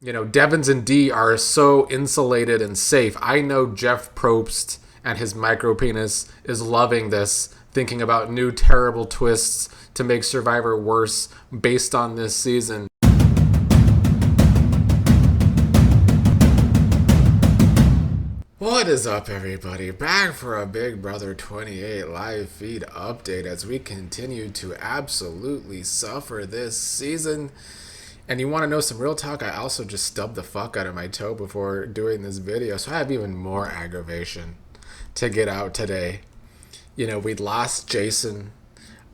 Devens and Dee are so insulated and safe. I know Jeff Probst and his micro penis is loving this, thinking about new terrible twists to make Survivor worse based on this season. What is up, everybody? Back for a Big Brother 28 live feed update as we continue to absolutely suffer this season. And you want to know some real talk? I also just stubbed the fuck out of my toe before doing this video, so I have even more aggravation to get out today. We lost Jason,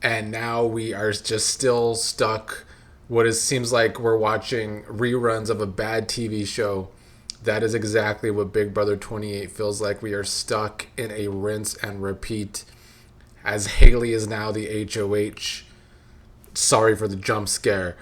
and now we are just still stuck. Seems like we're watching reruns of a bad TV show. That is exactly what Big Brother 28 feels like. We are stuck in a rinse and repeat, as Haley is now the HOH. Sorry for the jump scare.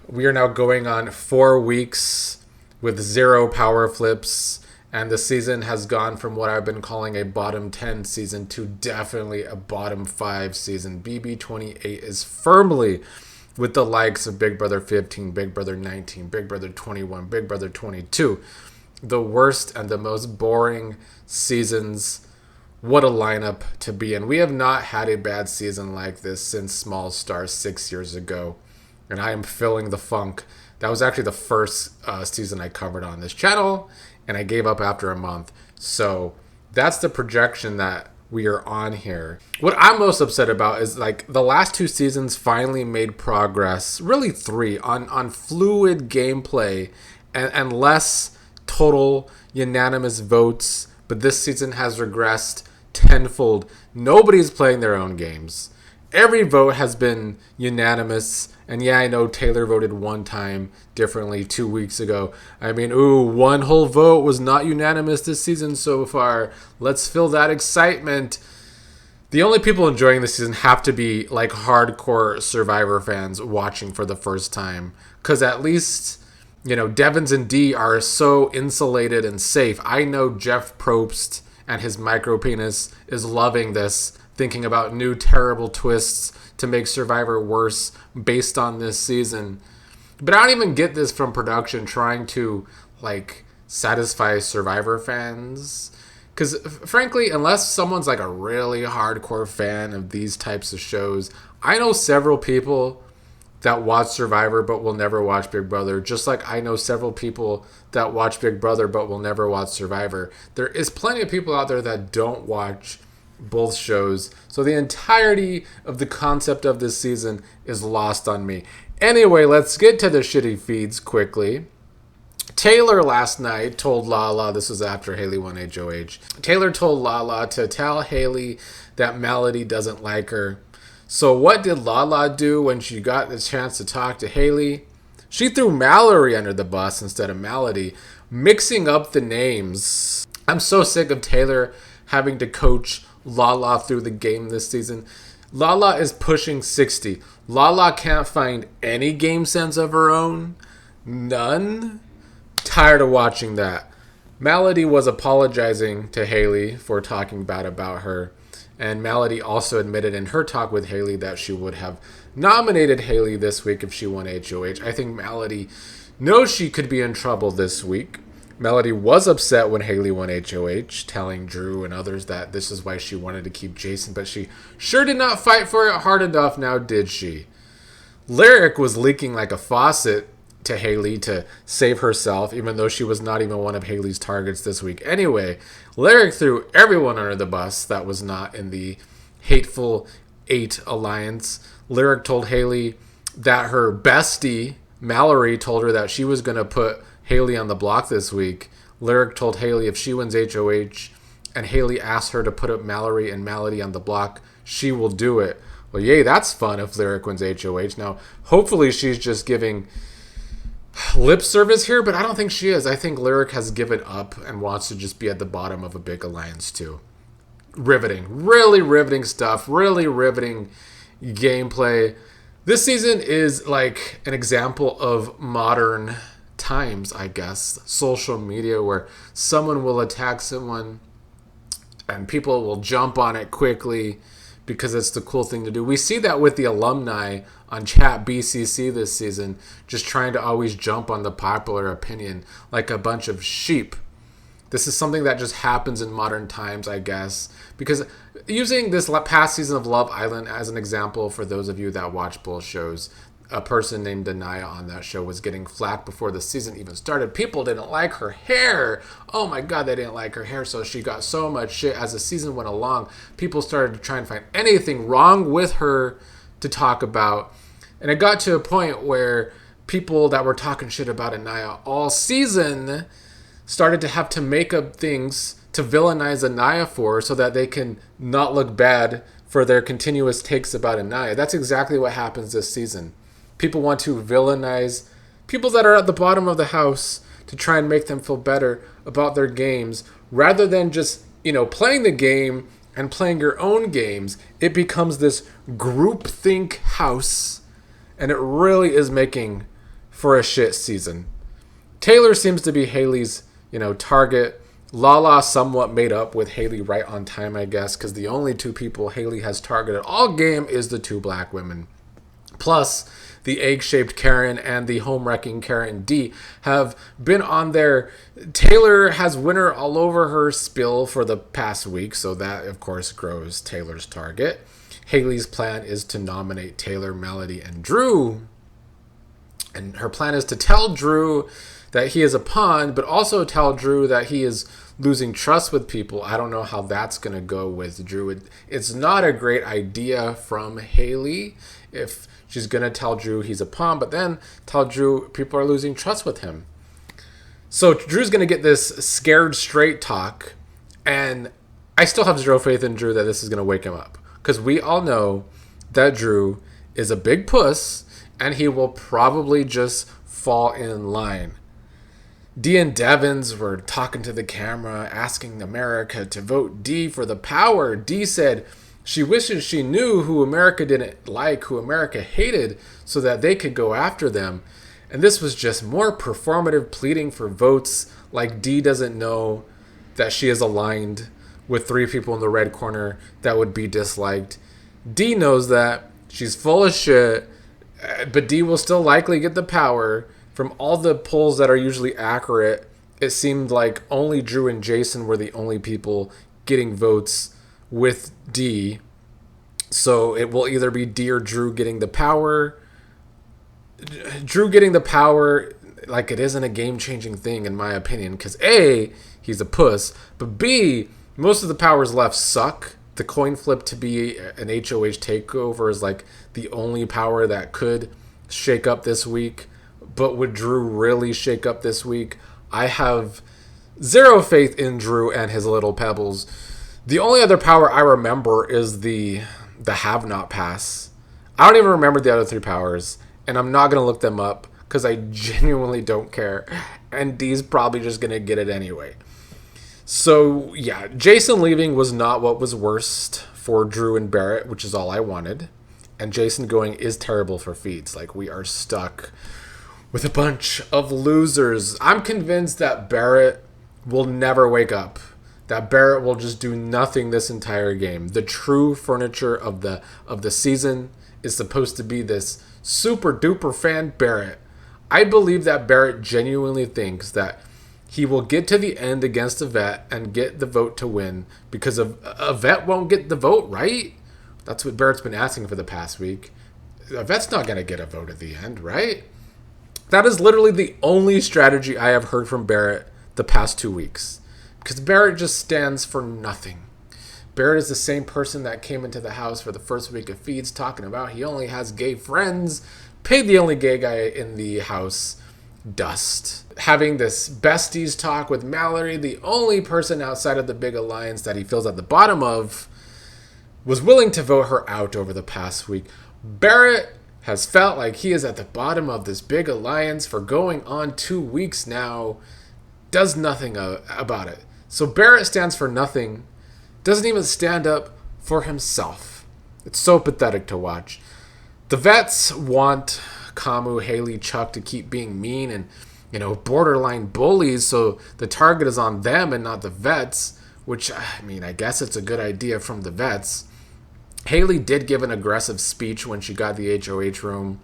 We are now going on 4 weeks with 0 power flips, and the season has gone from what I've been calling a bottom 10 season to definitely a bottom 5 season. BB28 is firmly with the likes of Big Brother 15, Big Brother 19, Big Brother 21, Big Brother 22. The worst and the most boring seasons. What a lineup to be in. We have not had a bad season like this since Small Stars 6 years ago. And I am feeling the funk. That was actually the first season I covered on this channel, and I gave up after a month. So that's the projection that we are on here. What I'm most upset about is the last 2 seasons finally made progress, really 3, on fluid gameplay and less total unanimous votes. But this season has regressed tenfold. Nobody's playing their own games. Every vote has been unanimous. And yeah, I know Taylor voted one time differently 2 weeks ago. One whole vote was not unanimous this season so far. Let's feel that excitement. The only people enjoying this season have to be hardcore Survivor fans watching for the first time. Because at least, Devens and Dee are so insulated and safe. I know Jeff Probst and his micro penis is loving this, thinking about new terrible twists to make Survivor worse based on this season. But I don't even get this from production trying to satisfy Survivor fans. Because frankly, unless someone's a really hardcore fan of these types of shows, I know several people that watch Survivor but will never watch Big Brother, just like I know several people that watch Big Brother but will never watch Survivor. There is plenty of people out there that don't watch both shows, so the entirety of the concept of this season is lost on me. Anyway, let's get to the shitty feeds quickly. Taylor last night told Lala, this was after Haley won HOH, Taylor told Lala to tell Haley that Melody doesn't like her. So what did Lala do when she got the chance to talk to Haley? She threw Mallory under the bus instead of Melody, mixing up the names. I'm so sick of Taylor having to coach Lala through the game this season. Lala is pushing 60. Lala can't find any game sense of her own. None. Tired of watching that. Melody was apologizing to Haley for talking bad about her. And Melody also admitted in her talk with Haley that she would have nominated Haley this week if she won HOH. I think Melody knows she could be in trouble this week. Melody was upset when Haley won HOH, telling Drew and others that this is why she wanted to keep Jason, but she sure did not fight for it hard enough, now did she? Lyric was leaking like a faucet to Haley to save herself, even though she was not even one of Haley's targets this week. Anyway, Lyric threw everyone under the bus that was not in the Hateful 8 alliance. Lyric told Haley that her bestie, Mallory, told her that she was going to put Haley on the block this week. Lyric told Haley if she wins HOH and Haley asked her to put up Mallory and Melody on the block, she will do it. Well, yay, that's fun if Lyric wins HOH. Now, hopefully she's just giving lip service here, but I don't think she is. I think Lyric has given up and wants to just be at the bottom of a big alliance too. Riveting. Really riveting stuff. Really riveting gameplay. This season is an example of modern times, I guess, social media, where someone will attack someone and people will jump on it quickly. because it's the cool thing to do. We see that with the alumni on Chat BCC this season, just trying to always jump on the popular opinion like a bunch of sheep. This is something that just happens in modern times, I guess, because using this past season of Love Island as an example for those of you that watch both shows, a person named Anaya on that show was getting flack before the season even started. People didn't like her hair. Oh my God, they didn't like her hair. So she got so much shit as the season went along. People started to try and find anything wrong with her to talk about. And it got to a point where people that were talking shit about Anaya all season started to have to make up things to villainize Anaya for so that they can not look bad for their continuous takes about Anaya. That's exactly what happens this season. People want to villainize people that are at the bottom of the house to try and make them feel better about their games rather than just, playing the game and playing your own games. It becomes this groupthink house, and it really is making for a shit season. Taylor seems to be Haley's, target. Lala somewhat made up with Haley right on time, I guess, because the only two people Haley has targeted all game is the two black women. Plus, the egg-shaped Karen and the home-wrecking Karen D have been on their Taylor has winner all over her spill for the past week, so that, of course, grows Taylor's target. Haley's plan is to nominate Taylor, Melody, and Drew. And her plan is to tell Drew that he is a pawn, but also tell Drew that he is losing trust with people. I don't know how that's going to go with Drew. It's not a great idea from Haley if she's going to tell Drew he's a pawn, but then tell Drew people are losing trust with him. So Drew's going to get this scared straight talk, and I still have zero faith in Drew that this is going to wake him up, because we all know that Drew is a big puss, and he will probably just fall in line. Dee and Devens were talking to the camera, asking America to vote Dee for the power. Dee said she wishes she knew who America didn't like, who America hated, so that they could go after them. And this was just more performative pleading for votes, like Dee doesn't know that she is aligned with three people in the red corner that would be disliked. Dee knows that. She's full of shit, but Dee will still likely get the power. From all the polls that are usually accurate, it seemed like only Drew and Jason were the only people getting votes with Dee. So it will either be Dee or Drew getting the power. Drew getting the power, like, it isn't a game-changing thing in my opinion, because A, he's a puss, but B, most of the powers left suck. The coin flip to be an HOH takeover is like the only power that could shake up this week. But would Drew really shake up this week? I have zero faith in Drew and his little pebbles. The only other power I remember is the have-not pass. I don't even remember the other three powers, and I'm not going to look them up because I genuinely don't care. And Dee's probably just going to get it anyway. So, yeah, Jason leaving was not what was worst for Drew and Barrett, which is all I wanted. And Jason going is terrible for feeds. Like, we are stuck with a bunch of losers. I'm convinced that Barrett will never wake up. That Barrett will just do nothing this entire game. The true furniture of the season is supposed to be this super duper fan Barrett. I believe that Barrett genuinely thinks that he will get to the end against a vet and get the vote to win, because a vet won't get the vote, right? That's what Barrett's been asking for the past week. A vet's not going to get a vote at the end, right? That is literally the only strategy I have heard from Barrett the past 2 weeks. Because Barrett just stands for nothing. Barrett is the same person that came into the house for the first week of feeds talking about he only has gay friends, paid the only gay guy in the house dust. Having this besties talk with Mallory, the only person outside of the big alliance that he feels at the bottom of, was willing to vote her out over the past week. Barrett has felt like he is at the bottom of this big alliance for going on 2 weeks now, does nothing about it. So Barrett stands for nothing, doesn't even stand up for himself. It's so pathetic to watch. The vets want Kamu, Haley, Chuck to keep being mean and, borderline bullies, so the target is on them and not the vets, which, I mean, I guess it's a good idea from the vets. Haley did give an aggressive speech when she got the HOH room,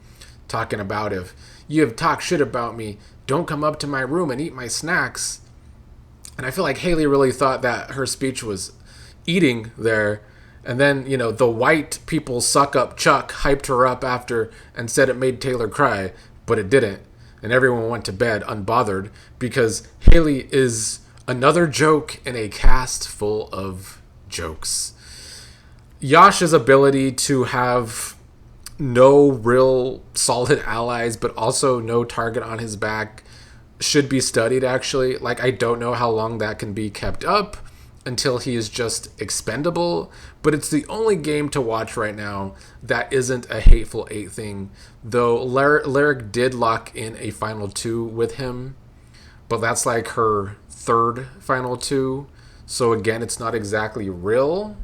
talking about, if you have talked shit about me, don't come up to my room and eat my snacks. And I feel like Haley really thought that her speech was eating there. And then, the white people suck up Chuck hyped her up after and said it made Taylor cry, but it didn't. And everyone went to bed unbothered because Haley is another joke in a cast full of jokes. Yash's ability to have no real solid allies, but also no target on his back, should be studied, actually. Like, I don't know how long that can be kept up until he is just expendable, but it's the only game to watch right now that isn't a Hateful Eight thing, though Lyric did lock in a final 2 with him, but that's like her third final 2, so again, it's not exactly real.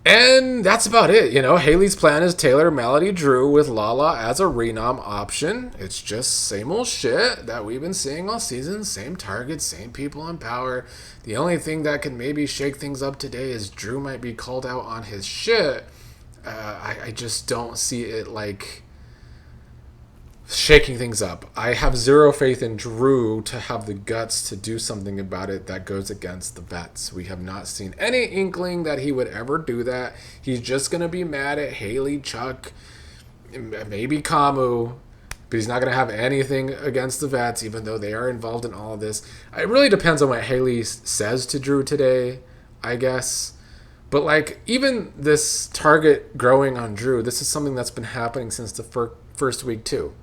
And that's about it. Haley's plan is Taylor, Melody, Drew with Lala as a renom option. It's just same old shit that we've been seeing all season. Same targets, same people in power. The only thing that can maybe shake things up today is Drew might be called out on his shit. I just don't see it like shaking things up. I have zero faith in Drew to have the guts to do something about it that goes against the vets. We have not seen any inkling that he would ever do that. He's just going to be mad at Haley, Chuck, maybe Kamu, but he's not going to have anything against the vets, even though they are involved in all of this. It really depends on what Haley says to Drew today, I guess. But like, even this target growing on Drew, this is something that's been happening since the first week too.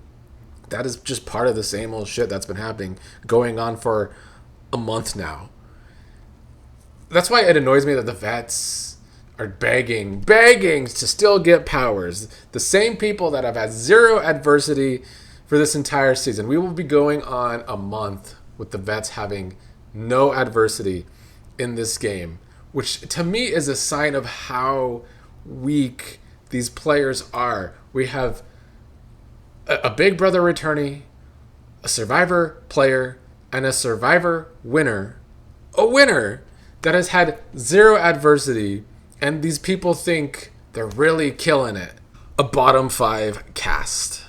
That is just part of the same old shit that's been happening, going on for a month now. That's why it annoys me that the vets are begging to still get powers. The same people that have had zero adversity for this entire season. We will be going on a month with the vets having no adversity in this game, which to me is a sign of how weak these players are. We have a Big Brother returnee, a Survivor player, and a Survivor winner. A winner that has had zero adversity, and these people think they're really killing it. A bottom 5 cast.